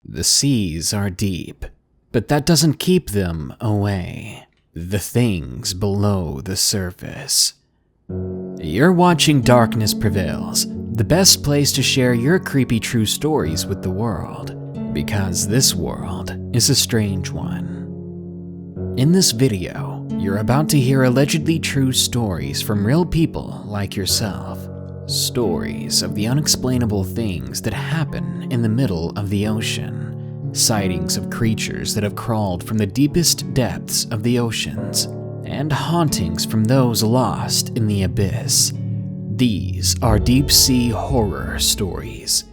The seas are deep, but that doesn't keep them away. The things below the surface. You're watching Darkness Prevails, the best place to share your creepy true stories with the world, because this world is a strange one. In this video, you're about to hear allegedly true stories from real people like yourself. Stories of the unexplainable things that happen in the middle of the ocean. Sightings of creatures that have crawled from the deepest depths of the oceans. And hauntings from those lost in the abyss. These are deep sea horror stories.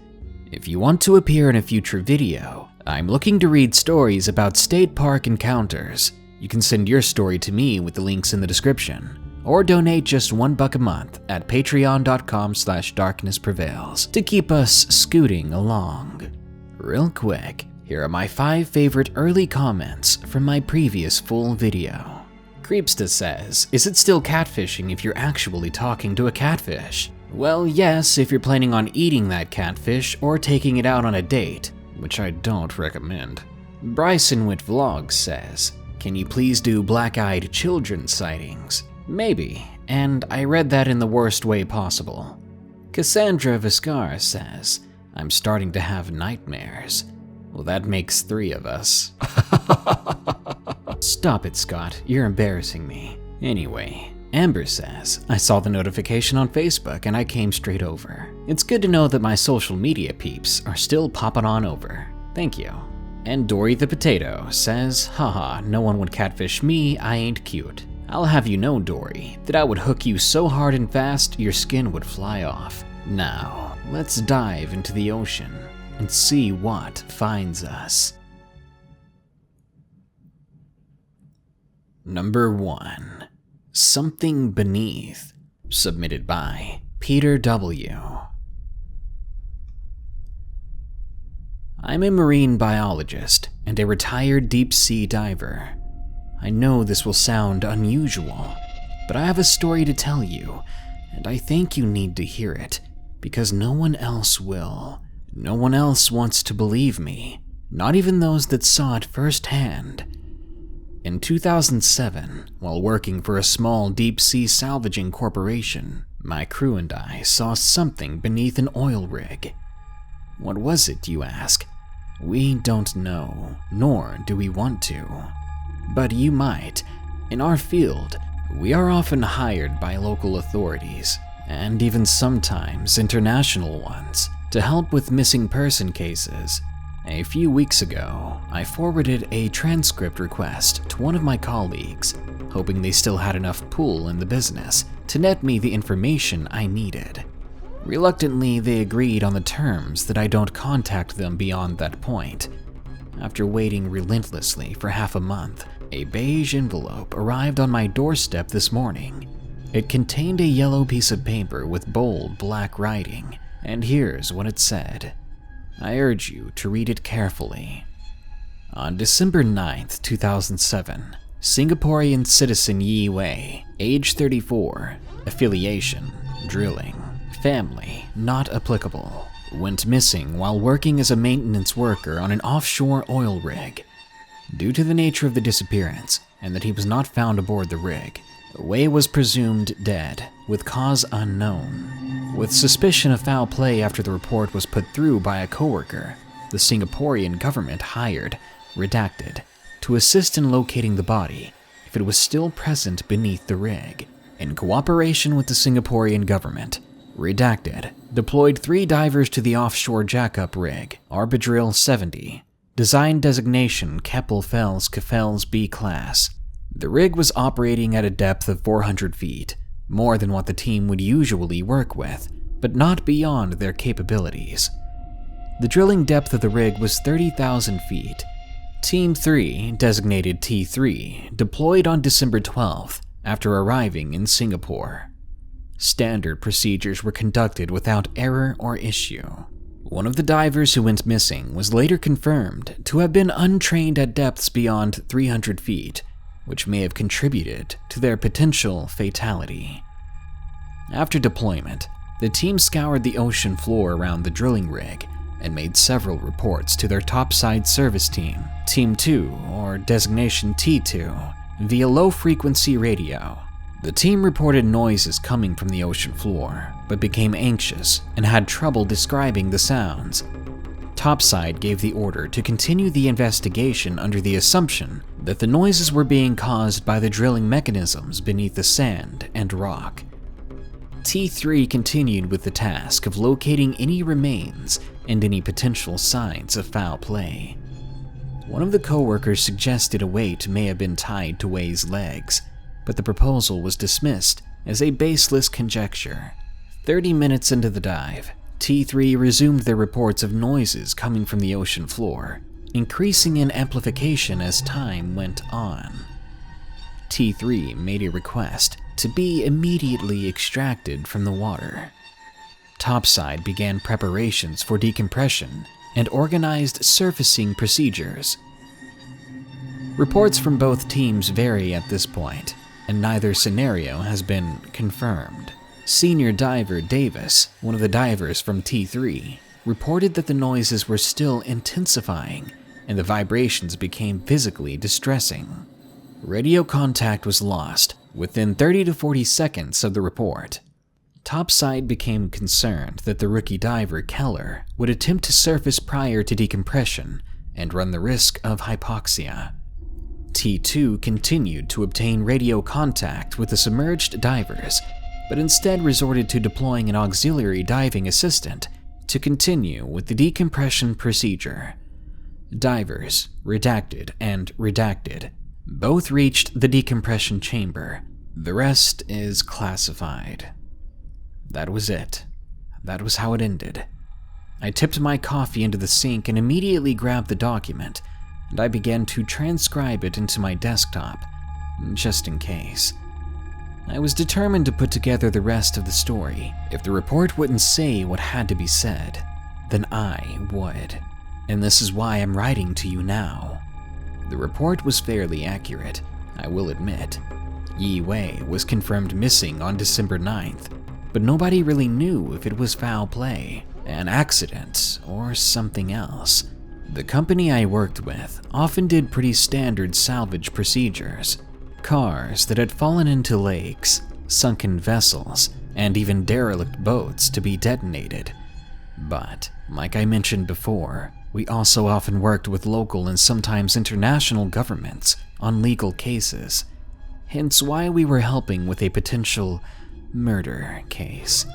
If you want to appear in a future video, I'm looking to read stories about state park encounters. You can send your story to me with the links in the description. Or donate just $1 a month at patreon.com/darknessprevails to keep us scooting along. Real quick, here are my 5 favorite early comments from my previous full video. Creepsta says, is it still catfishing if you're actually talking to a catfish? Well, yes, if you're planning on eating that catfish or taking it out on a date, which I don't recommend. Bryson with Vlogs says, can you please do black-eyed children sightings? Maybe, and I read that in the worst way possible. Cassandra Viscar says, I'm starting to have nightmares. Well, that makes 3 of us. Stop it, Scott. You're embarrassing me. Anyway, Amber says, I saw the notification on Facebook and I came straight over. It's good to know that my social media peeps are still popping on over. Thank you. And Dory the Potato says, haha, no one would catfish me, I ain't cute. I'll have you know, Dory, that I would hook you so hard and fast your skin would fly off. Now, let's dive into the ocean and see what finds us. Number 1. Something Beneath, submitted by Peter W. I'm a marine biologist and a retired deep-sea diver. I know this will sound unusual, but I have a story to tell you, and I think you need to hear it, because no one else will. No one else wants to believe me, not even those that saw it firsthand. In 2007, while working for a small deep-sea salvaging corporation, my crew and I saw something beneath an oil rig. What was it, you ask? We don't know, nor do we want to. But you might. In our field, we are often hired by local authorities, and even sometimes international ones, to help with missing person cases. A few weeks ago, I forwarded a transcript request to one of my colleagues, hoping they still had enough pull in the business to net me the information I needed. Reluctantly, they agreed on the terms that I don't contact them beyond that point. After waiting relentlessly for half a month, a beige envelope arrived on my doorstep this morning. It contained a yellow piece of paper with bold black writing, and here's what it said. I urge you to read it carefully. On December 9th, 2007, Singaporean citizen Yi Wei, age 34, affiliation, drilling, family, not applicable, went missing while working as a maintenance worker on an offshore oil rig. Due to the nature of the disappearance, and that he was not found aboard the rig, Wei was presumed dead, with cause unknown. With suspicion of foul play after the report was put through by a coworker, the Singaporean government hired, redacted, to assist in locating the body if it was still present beneath the rig. In cooperation with the Singaporean government, redacted, deployed 3 divers to the offshore jackup rig, Arbadril 70, design designation Keppel Fells Kefels B class. The rig was operating at a depth of 400 feet, more than what the team would usually work with, but not beyond their capabilities. The drilling depth of the rig was 30,000 feet. Team 3, designated T3, deployed on December 12th after arriving in Singapore. Standard procedures were conducted without error or issue. One of the divers who went missing was later confirmed to have been untrained at depths beyond 300 feet, which may have contributed to their potential fatality. After deployment, the team scoured the ocean floor around the drilling rig and made several reports to their topside service team, Team 2 or designation T2, via low-frequency radio. The team reported noises coming from the ocean floor, but became anxious and had trouble describing the sounds. Topside gave the order to continue the investigation under the assumption that the noises were being caused by the drilling mechanisms beneath the sand and rock. T3 continued with the task of locating any remains and any potential signs of foul play. One of the co-workers suggested a weight may have been tied to Wei's legs, but the proposal was dismissed as a baseless conjecture. 30 minutes into the dive, T3 resumed their reports of noises coming from the ocean floor, increasing in amplification as time went on. T3 made a request to be immediately extracted from the water. Topside began preparations for decompression and organized surfacing procedures. Reports from both teams vary at this point, and neither scenario has been confirmed. Senior diver Davis, one of the divers from T3, reported that the noises were still intensifying and the vibrations became physically distressing. Radio contact was lost within 30 to 40 seconds of the report. Topside became concerned that the rookie diver Keller would attempt to surface prior to decompression and run the risk of hypoxia. T2 continued to obtain radio contact with the submerged divers, but instead resorted to deploying an auxiliary diving assistant to continue with the decompression procedure. Divers, redacted and redacted, both reached the decompression chamber. The rest is classified. That was it. That was how it ended. I tipped my coffee into the sink and immediately grabbed the document, and I began to transcribe it into my desktop, just in case. I was determined to put together the rest of the story. If the report wouldn't say what had to be said, then I would. And this is why I'm writing to you now. The report was fairly accurate, I will admit. Yi Wei was confirmed missing on December 9th, but nobody really knew if it was foul play, an accident, or something else. The company I worked with often did pretty standard salvage procedures. Cars that had fallen into lakes, sunken vessels, and even derelict boats to be detonated. But, like I mentioned before, we also often worked with local and sometimes international governments on legal cases, hence why we were helping with a potential murder case.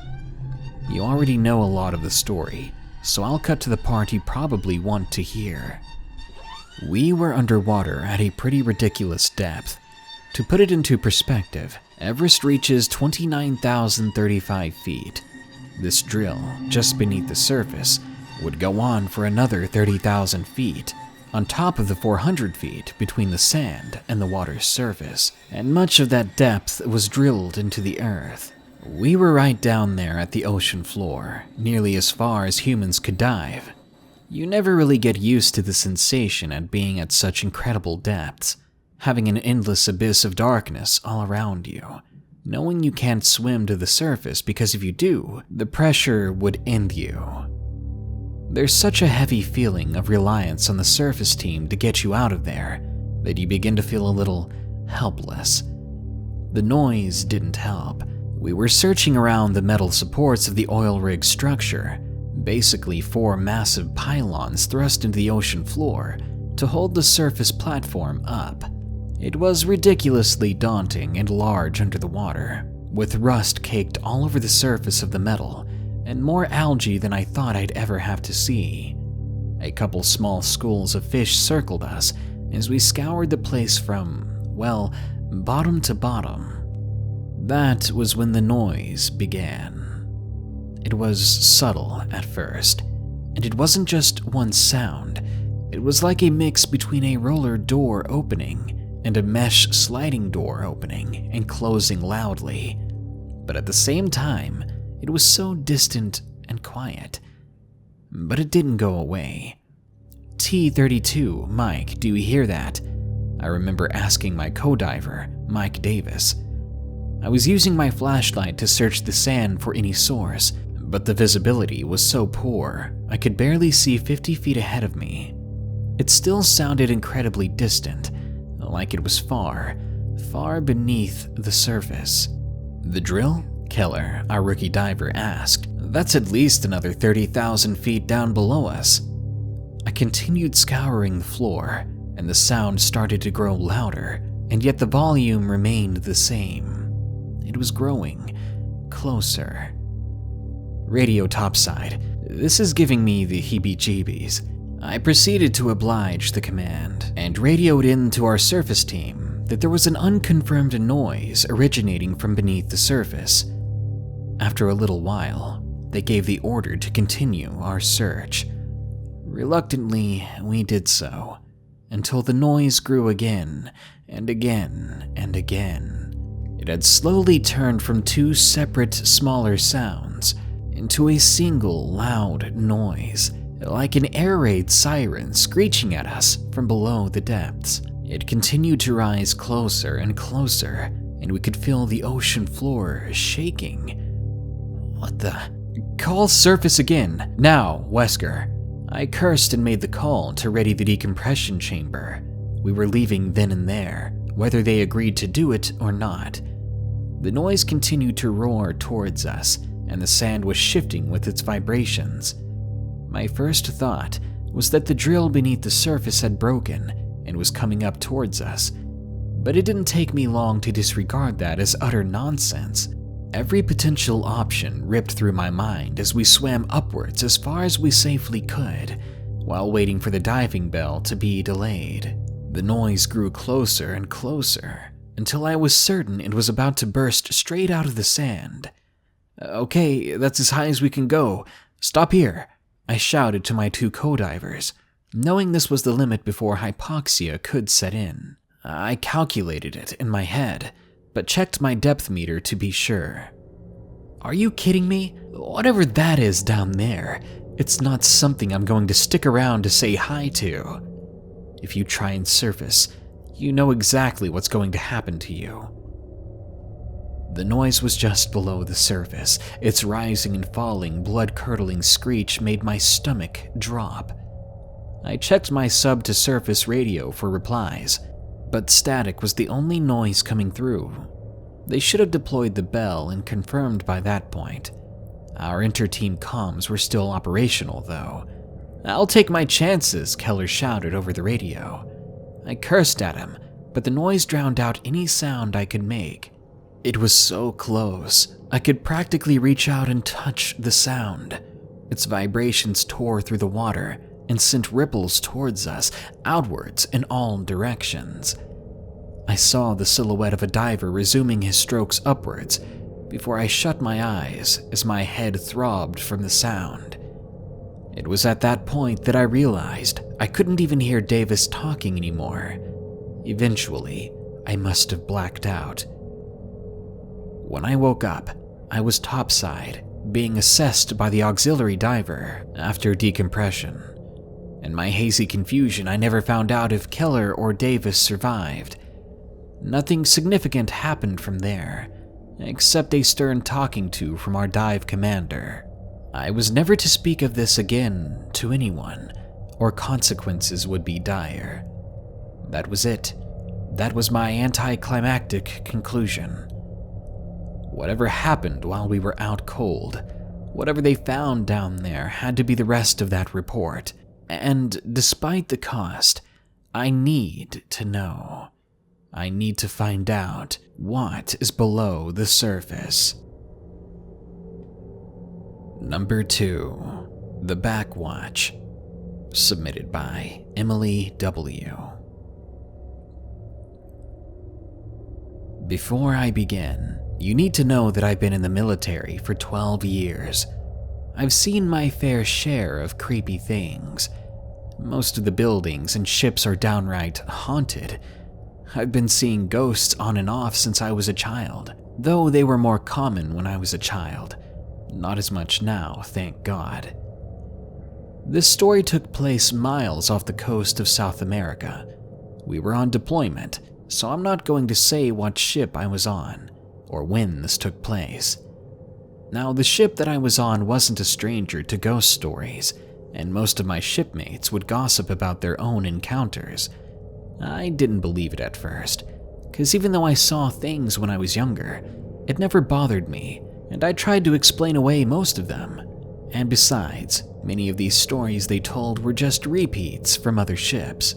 You already know a lot of the story, so I'll cut to the part you probably want to hear. We were underwater at a pretty ridiculous depth. To put it into perspective, Everest reaches 29,035 feet. This drill, just beneath the surface, would go on for another 30,000 feet, on top of the 400 feet between the sand and the water's surface, and much of that depth was drilled into the earth. We were right down there at the ocean floor, nearly as far as humans could dive. You never really get used to the sensation at being at such incredible depths, having an endless abyss of darkness all around you, knowing you can't swim to the surface because if you do, the pressure would end you. There's such a heavy feeling of reliance on the surface team to get you out of there that you begin to feel a little helpless. The noise didn't help. We were searching around the metal supports of the oil rig structure, basically 4 massive pylons thrust into the ocean floor to hold the surface platform up. It was ridiculously daunting and large under the water, with rust caked all over the surface of the metal and more algae than I thought I'd ever have to see. A couple small schools of fish circled us as we scoured the place from, well, bottom to bottom. That was when the noise began. It was subtle at first, and it wasn't just one sound. It was like a mix between a roller door opening and a mesh sliding door opening and closing loudly. But at the same time, it was so distant and quiet. But it didn't go away. T-32, Mike, do you hear that? I remember asking my co-diver, Mike Davis. I was using my flashlight to search the sand for any source, but the visibility was so poor I could barely see 50 feet ahead of me. It still sounded incredibly distant, like it was far, far beneath the surface. "The drill?" Keller, our rookie diver, asked. "That's at least another 30,000 feet down below us." I continued scouring the floor, and the sound started to grow louder, and yet the volume remained the same. It was growing closer. "Radio topside. This is giving me the heebie-jeebies." I proceeded to oblige the command, and radioed in to our surface team that there was an unconfirmed noise originating from beneath the surface. After a little while, they gave the order to continue our search. Reluctantly, we did so, until the noise grew again, and again, and again. It had slowly turned from two separate, smaller sounds into a single loud noise, like an air raid siren screeching at us from below the depths. It continued to rise closer and closer, and we could feel the ocean floor shaking. "What the? Call surface again, now, Wesker." I cursed and made the call to ready the decompression chamber. We were leaving then and there, whether they agreed to do it or not. The noise continued to roar towards us, and the sand was shifting with its vibrations. My first thought was that the drill beneath the surface had broken and was coming up towards us, but it didn't take me long to disregard that as utter nonsense. Every potential option ripped through my mind as we swam upwards as far as we safely could, while waiting for the diving bell to be delayed. The noise grew closer and closer, until I was certain it was about to burst straight out of the sand. "Okay, that's as high as we can go. Stop here," I shouted to my two co-divers, knowing this was the limit before hypoxia could set in. I calculated it in my head, but checked my depth meter to be sure. "Are you kidding me? Whatever that is down there, it's not something I'm going to stick around to say hi to. If you try and surface, you know exactly what's going to happen to you." The noise was just below the surface. Its rising and falling, blood-curdling screech made my stomach drop. I checked my sub-to-surface radio for replies, but static was the only noise coming through. They should have deployed the bell and confirmed by that point. Our inter-team comms were still operational, though. "I'll take my chances," Keller shouted over the radio. I cursed at him, but the noise drowned out any sound I could make. It was so close, I could practically reach out and touch the sound. Its vibrations tore through the water and sent ripples towards us, outwards in all directions. I saw the silhouette of a diver resuming his strokes upwards before I shut my eyes as my head throbbed from the sound. It was at that point that I realized I couldn't even hear Davis talking anymore. Eventually, I must have blacked out. When I woke up, I was topside, being assessed by the auxiliary diver after decompression. In my hazy confusion, I never found out if Keller or Davis survived. Nothing significant happened from there, except a stern talking to from our dive commander. I was never to speak of this again to anyone, or consequences would be dire. That was it. That was my anticlimactic conclusion. Whatever happened while we were out cold, whatever they found down there had to be the rest of that report. And despite the cost, I need to know. I need to find out what is below the surface. Number 2. The Backwatch. Submitted by Emily W. Before I begin, you need to know that I've been in the military for 12 years. I've seen my fair share of creepy things. Most of the buildings and ships are downright haunted. I've been seeing ghosts on and off since I was a child, though they were more common when I was a child. Not as much now, thank God. This story took place miles off the coast of South America. We were on deployment, so I'm not going to say what ship I was on, or when this took place. Now, the ship that I was on wasn't a stranger to ghost stories, and most of my shipmates would gossip about their own encounters. I didn't believe it at first, because even though I saw things when I was younger, it never bothered me, and I tried to explain away most of them. And besides, many of these stories they told were just repeats from other ships.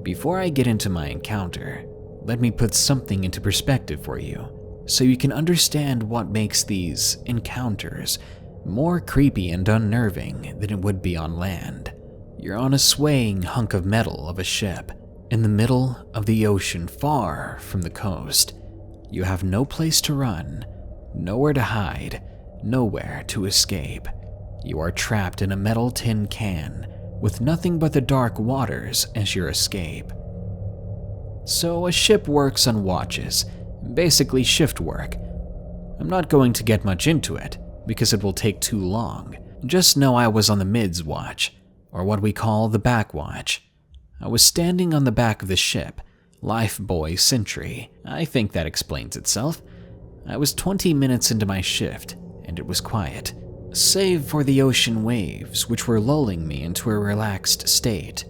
Before I get into my encounter, let me put something into perspective for you, so you can understand what makes these encounters more creepy and unnerving than it would be on land. You're on a swaying hunk of metal of a ship, in the middle of the ocean far from the coast. You have no place to run, nowhere to hide, nowhere to escape. You are trapped in a metal tin can, with nothing but the dark waters as your escape. So a ship works on watches, basically shift work. I'm not going to get much into it, because it will take too long. Just know I was on the mids watch, or what we call the back watch. I was standing on the back of the ship, lifebuoy sentry. I think that explains itself. I was 20 minutes into my shift, and it was quiet, save for the ocean waves which were lulling me into a relaxed state.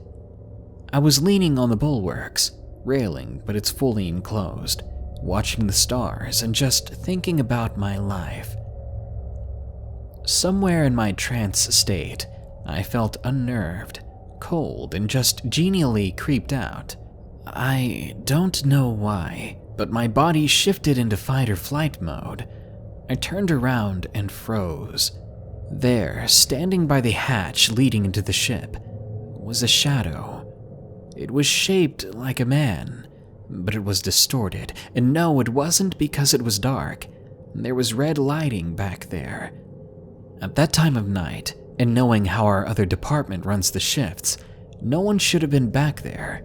I was leaning on the bulwarks, railing but it's fully enclosed, watching the stars and just thinking about my life. Somewhere in my trance state, I felt unnerved, cold, and just genially creeped out. I don't know why, but my body shifted into fight or flight mode. I turned around and froze. There, standing by the hatch leading into the ship, was a shadow. It was shaped like a man, but it was distorted, and no, it wasn't because it was dark. There was red lighting back there. At that time of night, and knowing how our other department runs the shifts, no one should have been back there.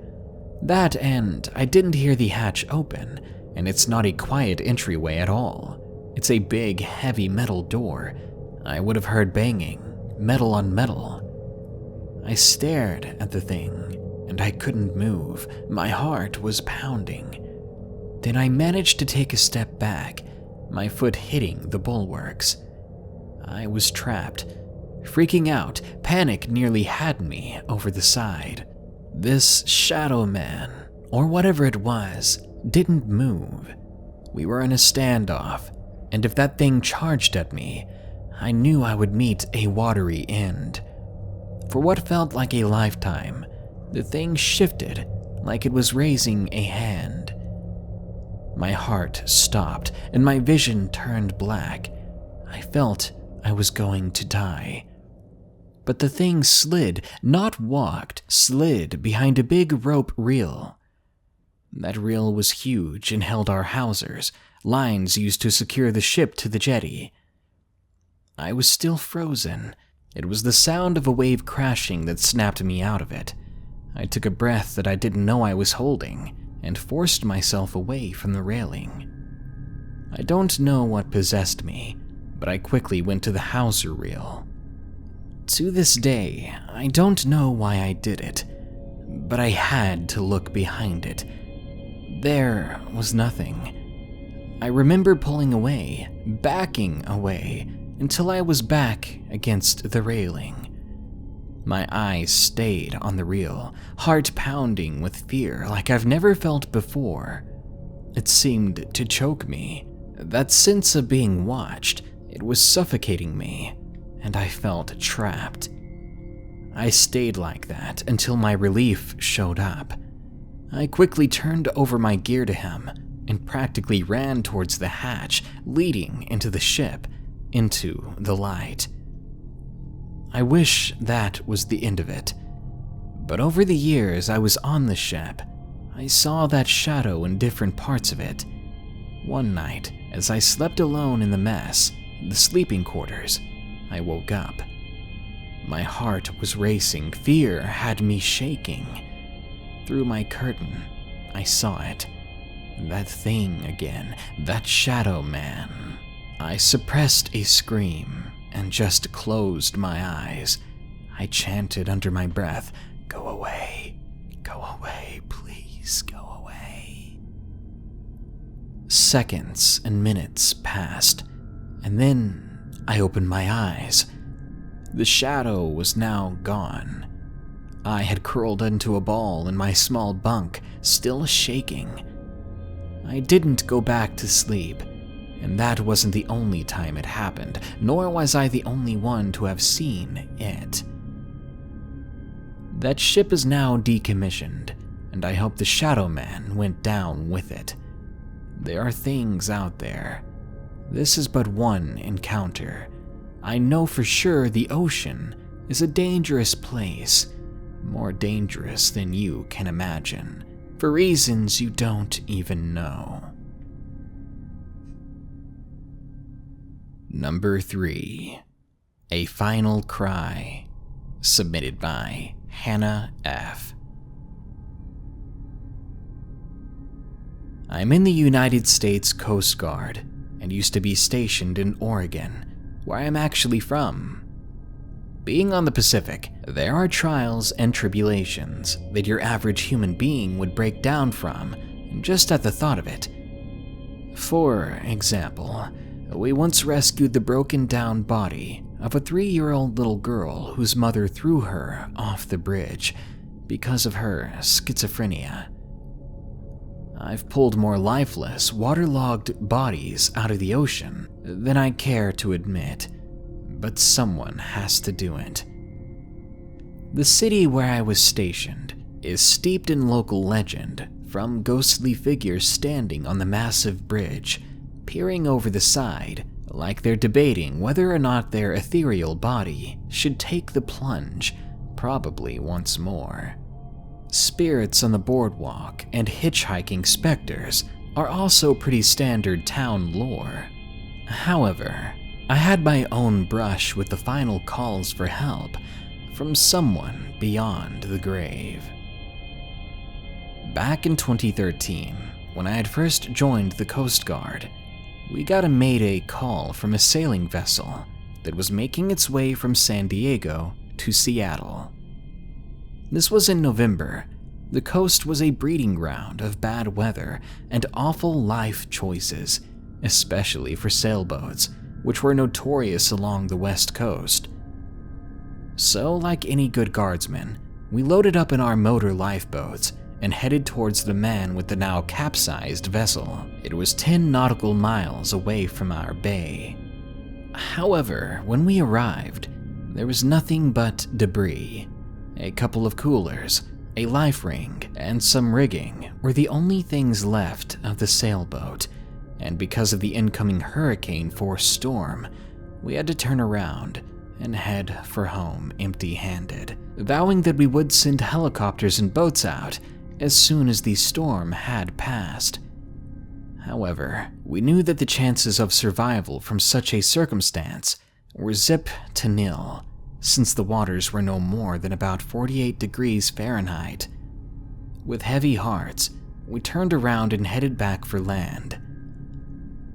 That, and I didn't hear the hatch open, and it's not a quiet entryway at all. It's a big, heavy metal door. I would have heard banging, metal on metal. I stared at the thing, and I couldn't move. My heart was pounding. Then I managed to take a step back, my foot hitting the bulwarks. I was trapped. Freaking out, panic nearly had me over the side. This shadow man, or whatever it was, didn't move. We were in a standoff, and if that thing charged at me, I knew I would meet a watery end. For what felt like a lifetime, the thing shifted like it was raising a hand. My heart stopped, and my vision turned black. I felt I was going to die. But the thing slid, not walked, slid behind a big rope reel. That reel was huge and held our hawsers, lines used to secure the ship to the jetty. I was still frozen. It was the sound of a wave crashing that snapped me out of it. I took a breath that I didn't know I was holding and forced myself away from the railing. I don't know what possessed me, but I quickly went to the hawser reel. To this day, I don't know why I did it, but I had to look behind it. There was nothing. I remember pulling away, backing away, until I was back against the railing. My eyes stayed on the reel, heart pounding with fear like I've never felt before. It seemed to choke me. That sense of being watched, it was suffocating me, and I felt trapped. I stayed like that until my relief showed up. I quickly turned over my gear to him and practically ran towards the hatch leading into the ship, into the light. I wish that was the end of it, but over the years I was on the ship, I saw that shadow in different parts of it. One night, as I slept alone in the mess, the sleeping quarters, I woke up. My heart was racing, fear had me shaking. Through my curtain, I saw it. That thing again, that shadow man. I suppressed a scream and just closed my eyes. I chanted under my breath, "Go away, please go away." Seconds and minutes passed. And then I opened my eyes. The shadow was now gone. I had curled into a ball in my small bunk, still shaking. I didn't go back to sleep, and that wasn't the only time it happened, nor was I the only one to have seen it. That ship is now decommissioned, and I hope the Shadow Man went down with it. There are things out there. This is but one encounter. I know for sure the ocean is a dangerous place, more dangerous than you can imagine, for reasons you don't even know. Number 3. A Final Cry, submitted by Hannah F. I'm in the United States Coast Guard and used to be stationed in Oregon, where I'm actually from. Being on the Pacific, there are trials and tribulations that your average human being would break down from just at the thought of it. For example, we once rescued the broken down body of a 3-year-old little girl whose mother threw her off the bridge because of her schizophrenia. I've pulled more lifeless, waterlogged bodies out of the ocean than I care to admit, but someone has to do it. The city where I was stationed is steeped in local legend, from ghostly figures standing on the massive bridge, peering over the side like they're debating whether or not their ethereal body should take the plunge, probably once more. Spirits on the boardwalk and hitchhiking specters are also pretty standard town lore. However, I had my own brush with the final calls for help from someone beyond the grave. Back in 2013, when I had first joined the Coast Guard, we got a mayday call from a sailing vessel that was making its way from San Diego to Seattle. This was in November. The coast was a breeding ground of bad weather and awful life choices, especially for sailboats, which were notorious along the west coast. So, like any good guardsman, we loaded up in our motor lifeboats and headed towards the man with the now capsized vessel. It was 10 nautical miles away from our bay. However, when we arrived, there was nothing but debris. A couple of coolers, a life ring, and some rigging were the only things left of the sailboat, and because of the incoming hurricane-force storm, we had to turn around and head for home empty-handed, vowing that we would send helicopters and boats out as soon as the storm had passed. However, we knew that the chances of survival from such a circumstance were zip to nil, since the waters were no more than about 48 degrees Fahrenheit. With heavy hearts, we turned around and headed back for land.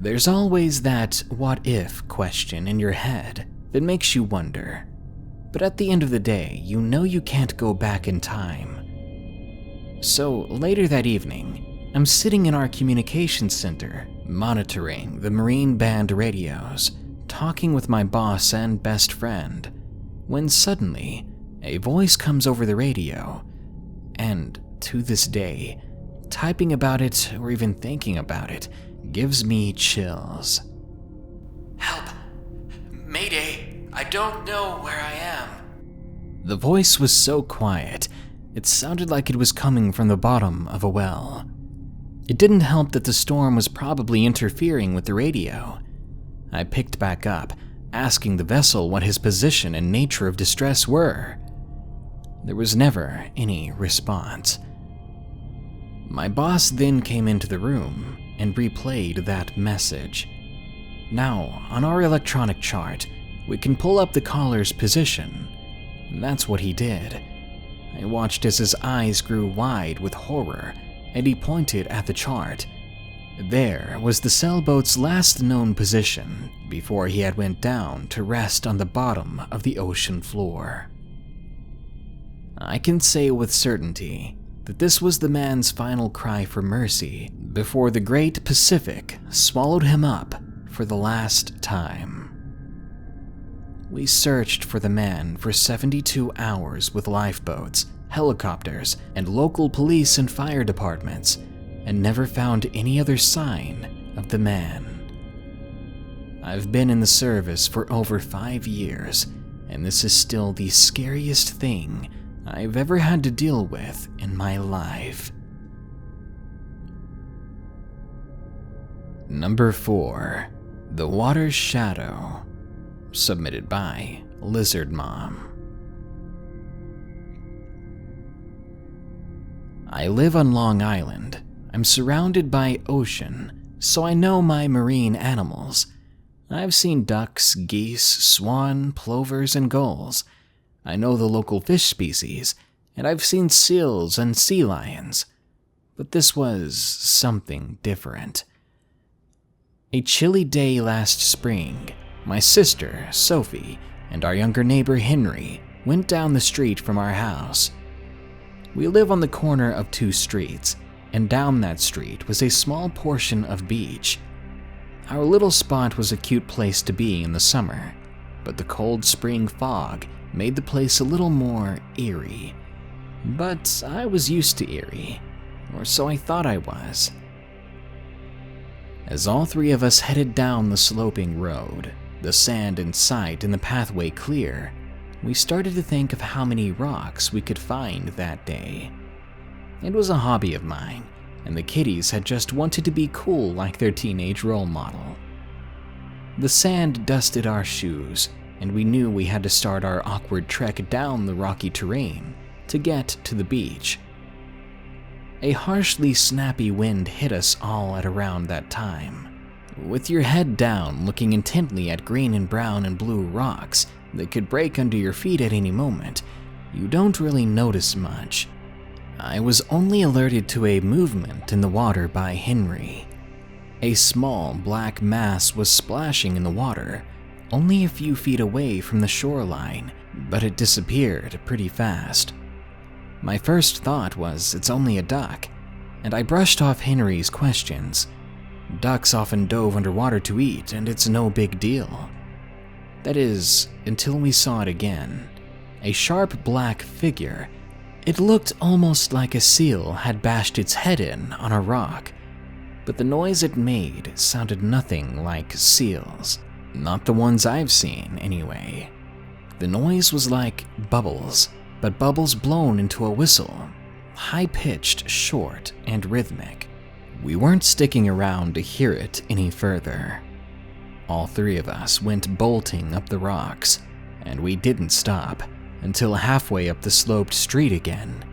There's always that what-if question in your head that makes you wonder, but at the end of the day, you know you can't go back in time. So later that evening, I'm sitting in our communications center, monitoring the Marine Band radios, talking with my boss and best friend, when suddenly, a voice comes over the radio, and to this day, typing about it or even thinking about it gives me chills. Help! Mayday! I don't know where I am. The voice was so quiet, it sounded like it was coming from the bottom of a well. It didn't help that the storm was probably interfering with the radio. I picked back up, asking the vessel what his position and nature of distress were. There was never any response. My boss then came into the room and replayed that message. Now, on our electronic chart, we can pull up the caller's position. That's what he did. I watched as his eyes grew wide with horror, and he pointed at the chart. There was the sailboat's last known position before he had went down to rest on the bottom of the ocean floor. I can say with certainty that this was the man's final cry for mercy before the great Pacific swallowed him up for the last time. We searched for the man for 72 hours with lifeboats, helicopters, and local police and fire departments, and never found any other sign of the man. I've been in the service for over 5 years, and this is still the scariest thing I've ever had to deal with in my life. Number 4. The Water's Shadow. Submitted by LIZARDMOM. I live on Long Island. I'm surrounded by ocean, so I know my marine animals. I've seen ducks, geese, swan, plovers, and gulls. I know the local fish species, and I've seen seals and sea lions. But this was something different. A chilly day last spring, my sister, Sophie, and our younger neighbor, Henry, went down the street from our house. We live on the corner of 2 streets, and down that street was a small portion of beach. Our little spot was a cute place to be in the summer, but the cold spring fog made the place a little more eerie. But I was used to eerie, or so I thought I was. As all 3 of us headed down the sloping road, the sand in sight and the pathway clear, we started to think of how many rocks we could find that day. It was a hobby of mine, and the kiddies had just wanted to be cool like their teenage role model. The sand dusted our shoes, and we knew we had to start our awkward trek down the rocky terrain to get to the beach. A harshly snappy wind hit us all at around that time. With your head down, looking intently at green and brown and blue rocks that could break under your feet at any moment, you don't really notice much. I was only alerted to a movement in the water by Henry. A small black mass was splashing in the water, only a few feet away from the shoreline, but it disappeared pretty fast. My first thought was it's only a duck, and I brushed off Henry's questions. Ducks often dove underwater to eat, and it's no big deal. That is, until we saw it again. A sharp black figure. It looked almost like a seal had bashed its head in on a rock, but the noise it made sounded nothing like seals. Not the ones I've seen, anyway. The noise was like bubbles, but bubbles blown into a whistle, high-pitched, short, and rhythmic. We weren't sticking around to hear it any further. All 3 of us went bolting up the rocks, and we didn't stop until halfway up the sloped street again.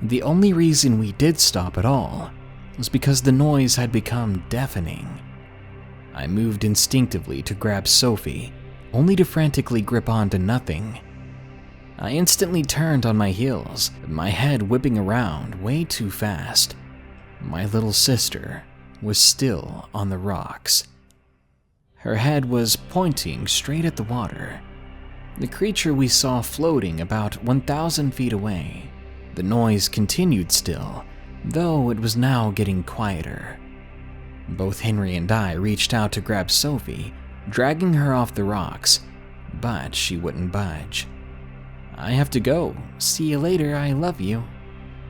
The only reason we did stop at all was because the noise had become deafening. I moved instinctively to grab Sophie, only to frantically grip onto nothing. I instantly turned on my heels, my head whipping around way too fast. My little sister was still on the rocks. Her head was pointing straight at the water. The creature we saw floating about 1,000 feet away. The noise continued still, though it was now getting quieter. Both Henry and I reached out to grab Sophie, dragging her off the rocks, but she wouldn't budge. "I have to go. See you later, I love you."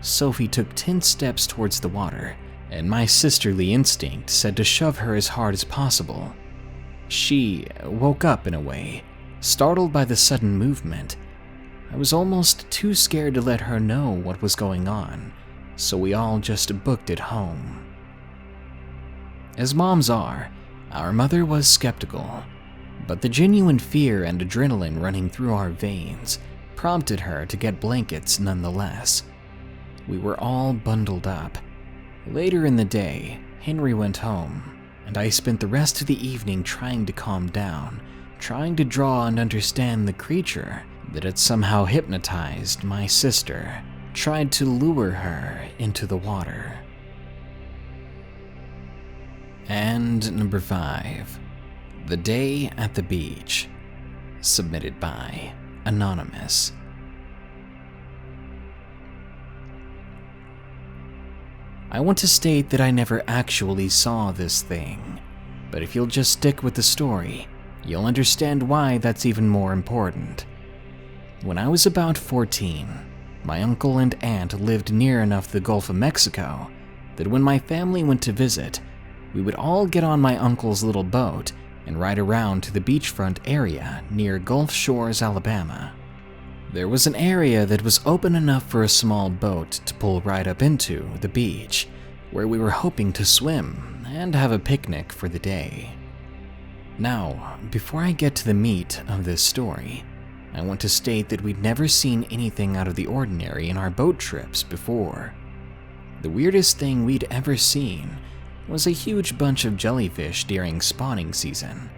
Sophie took 10 steps towards the water, and my sisterly instinct said to shove her as hard as possible. She woke up in a way, startled by the sudden movement. I was almost too scared to let her know what was going on, so we all just booked it home. As moms are, our mother was skeptical, but the genuine fear and adrenaline running through our veins prompted her to get blankets nonetheless. We were all bundled up. Later in the day, Henry went home, and I spent the rest of the evening trying to calm down, trying to draw and understand the creature that had somehow hypnotized my sister, tried to lure her into the water. And number 5, The Day at the Beach, submitted by Anonymous. I want to state that I never actually saw this thing. but if you'll just stick with the story, you'll understand why that's even more important. When I was about 14, my uncle and aunt lived near enough the Gulf of Mexico that when my family went to visit, we would all get on my uncle's little boat and ride around to the beachfront area near Gulf Shores, Alabama. There was an area that was open enough for a small boat to pull right up into the beach, where we were hoping to swim and have a picnic for the day. Now, before I get to the meat of this story, I want to state that we'd never seen anything out of the ordinary in our boat trips before. The weirdest thing we'd ever seen was a huge bunch of jellyfish during spawning season.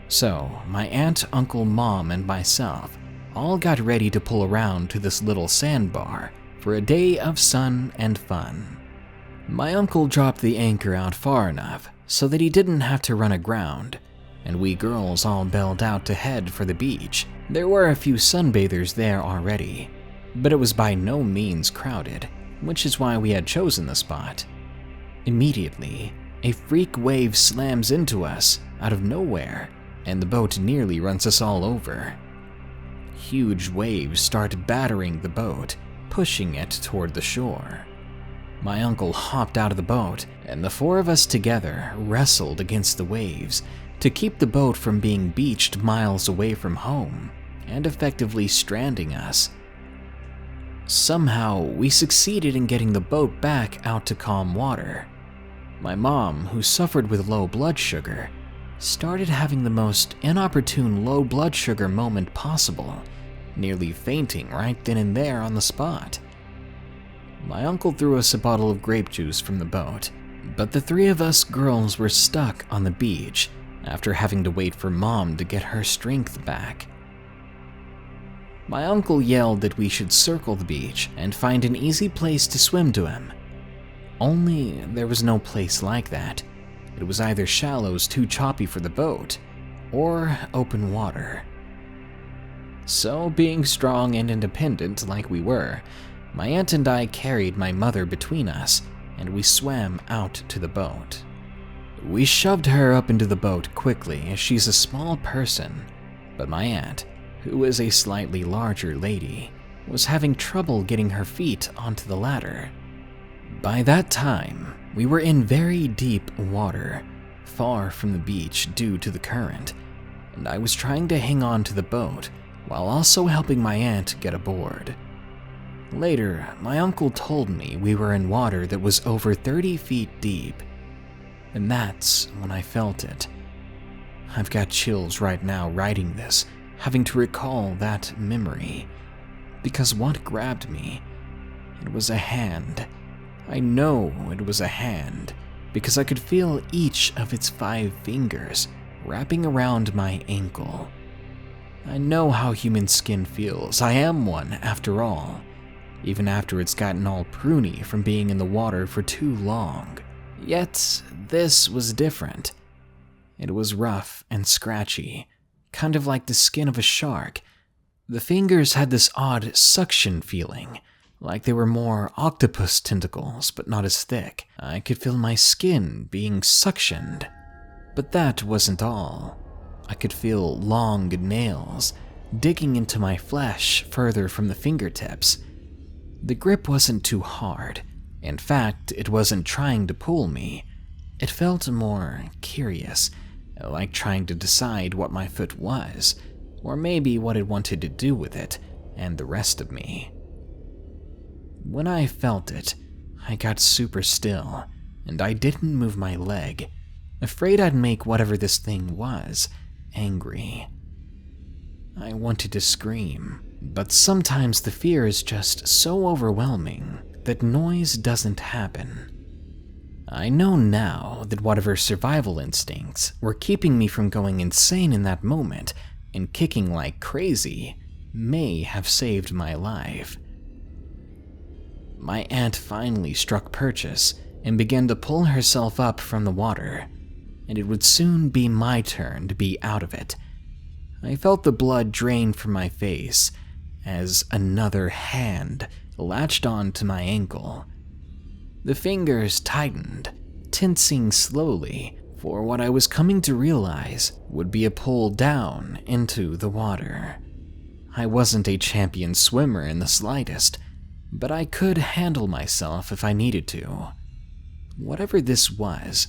So, my aunt, uncle, mom, and myself all got ready to pull around to this little sandbar for a day of sun and fun. My uncle dropped the anchor out far enough so that he didn't have to run aground, and we girls all bailed out to head for the beach. There were a few sunbathers there already, but it was by no means crowded, which is why we had chosen the spot. Immediately, a freak wave slams into us out of nowhere, and the boat nearly runs us all over. Huge waves start battering the boat, pushing it toward the shore. My uncle hopped out of the boat, and the four of us together wrestled against the waves to keep the boat from being beached miles away from home and effectively stranding us. Somehow, we succeeded in getting the boat back out to calm water. My mom, who suffered with low blood sugar, started having the most inopportune low blood sugar moment possible, nearly fainting right then and there on the spot. My uncle threw us a bottle of grape juice from the boat, but the three of us girls were stuck on the beach after having to wait for Mom to get her strength back. My uncle yelled that we should circle the beach and find an easy place to swim to him. Only there was no place like that. It was either shallows too choppy for the boat, or open water. So, being strong and independent like we were, my aunt and I carried my mother between us, and we swam out to the boat. We shoved her up into the boat quickly as she's a small person, but my aunt, who is a slightly larger lady, was having trouble getting her feet onto the ladder. By that time, we were in very deep water, far from the beach due to the current, and I was trying to hang on to the boat while also helping my aunt get aboard. Later, my uncle told me we were in water that was over 30 feet deep, and that's when I felt it. I've got chills right now writing this, having to recall that memory, because what grabbed me, it was a hand. I know it was a hand, because I could feel each of its 5 fingers wrapping around my ankle. I know how human skin feels. I am one, after all, even after it's gotten all pruny from being in the water for too long. Yet, this was different. It was rough and scratchy, kind of like the skin of a shark. The fingers had this odd suction feeling, like they were more octopus tentacles, but not as thick. I could feel my skin being suctioned. But that wasn't all. I could feel long nails digging into my flesh further from the fingertips. The grip wasn't too hard. In fact, it wasn't trying to pull me. It felt more curious, like trying to decide what my foot was, or maybe what it wanted to do with it and the rest of me. When I felt it, I got super still, and I didn't move my leg, afraid I'd make whatever this thing was angry. I wanted to scream, but sometimes the fear is just so overwhelming that noise doesn't happen. I know now that whatever survival instincts were keeping me from going insane in that moment and kicking like crazy may have saved my life. My aunt finally struck purchase and began to pull herself up from the water, and it would soon be my turn to be out of it. I felt the blood drain from my face as another hand latched on to my ankle. The fingers tightened, tensing slowly, for what I was coming to realize would be a pull down into the water. I wasn't a champion swimmer in the slightest, but I could handle myself if I needed to. Whatever this was,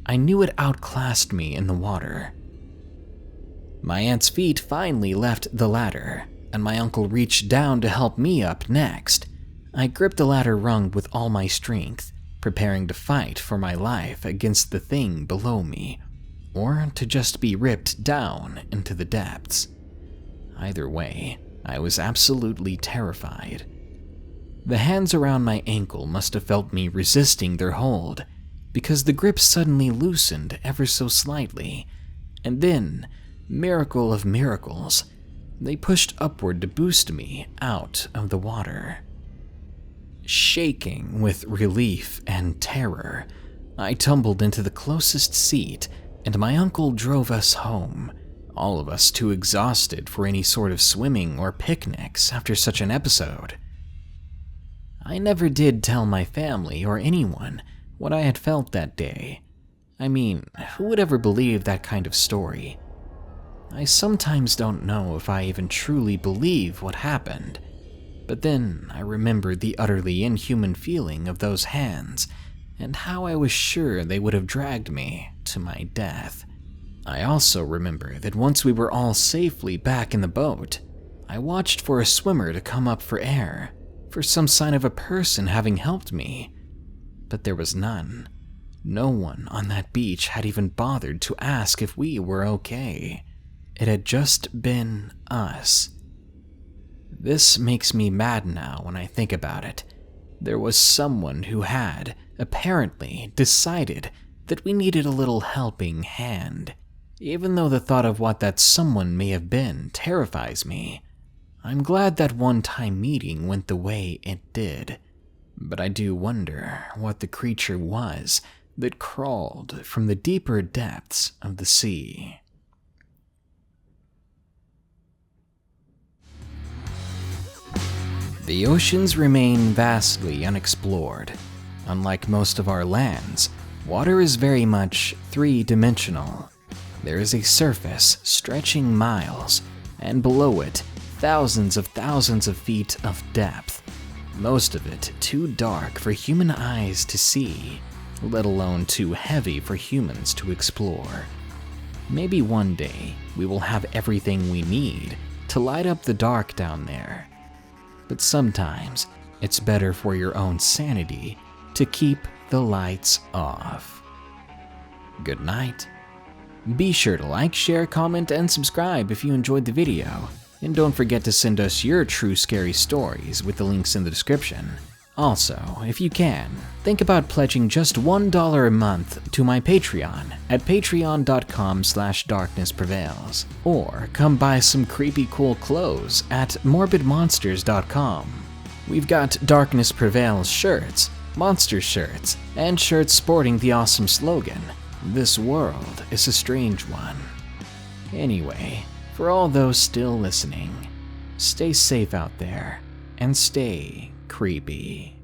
I knew it outclassed me in the water. My aunt's feet finally left the ladder, and my uncle reached down to help me up next. I gripped the ladder rung with all my strength, preparing to fight for my life against the thing below me, or to just be ripped down into the depths. Either way, I was absolutely terrified. The hands around my ankle must have felt me resisting their hold, because the grip suddenly loosened ever so slightly, and then, miracle of miracles, they pushed upward to boost me out of the water. Shaking with relief and terror, I tumbled into the closest seat, and my uncle drove us home, all of us too exhausted for any sort of swimming or picnics after such an episode. I never did tell my family or anyone what I had felt that day. I mean, who would ever believe that kind of story? I sometimes don't know if I even truly believe what happened, but then I remembered the utterly inhuman feeling of those hands and how I was sure they would have dragged me to my death. I also remember that once we were all safely back in the boat, I watched for a swimmer to come up for air, for some sign of a person having helped me, but there was none. No one on that beach had even bothered to ask if we were okay. It had just been us. This makes me mad now when I think about it. There was someone who had, apparently, decided that we needed a little helping hand. Even though the thought of what that someone may have been terrifies me, I'm glad that one-time meeting went the way it did. But I do wonder what the creature was that crawled from the deeper depths of the sea. The oceans remain vastly unexplored. Unlike most of our lands, water is very much three-dimensional. There is a surface stretching miles, and below it, thousands of feet of depth, most of it too dark for human eyes to see, let alone too heavy for humans to explore. Maybe one day we will have everything we need to light up the dark down there. But sometimes it's better for your own sanity to keep the lights off. Good night. Be sure to like, share, comment, and subscribe if you enjoyed the video. And don't forget to send us your true scary stories with the links in the description. Also, if you can, think about pledging just $1 a month to my Patreon at patreon.com/darknessprevails. Or come buy some creepy cool clothes at morbidmonsters.com. We've got Darkness Prevails shirts, monster shirts, and shirts sporting the awesome slogan, "This world is a strange one." Anyway, for all those still listening, stay safe out there and stay creepy.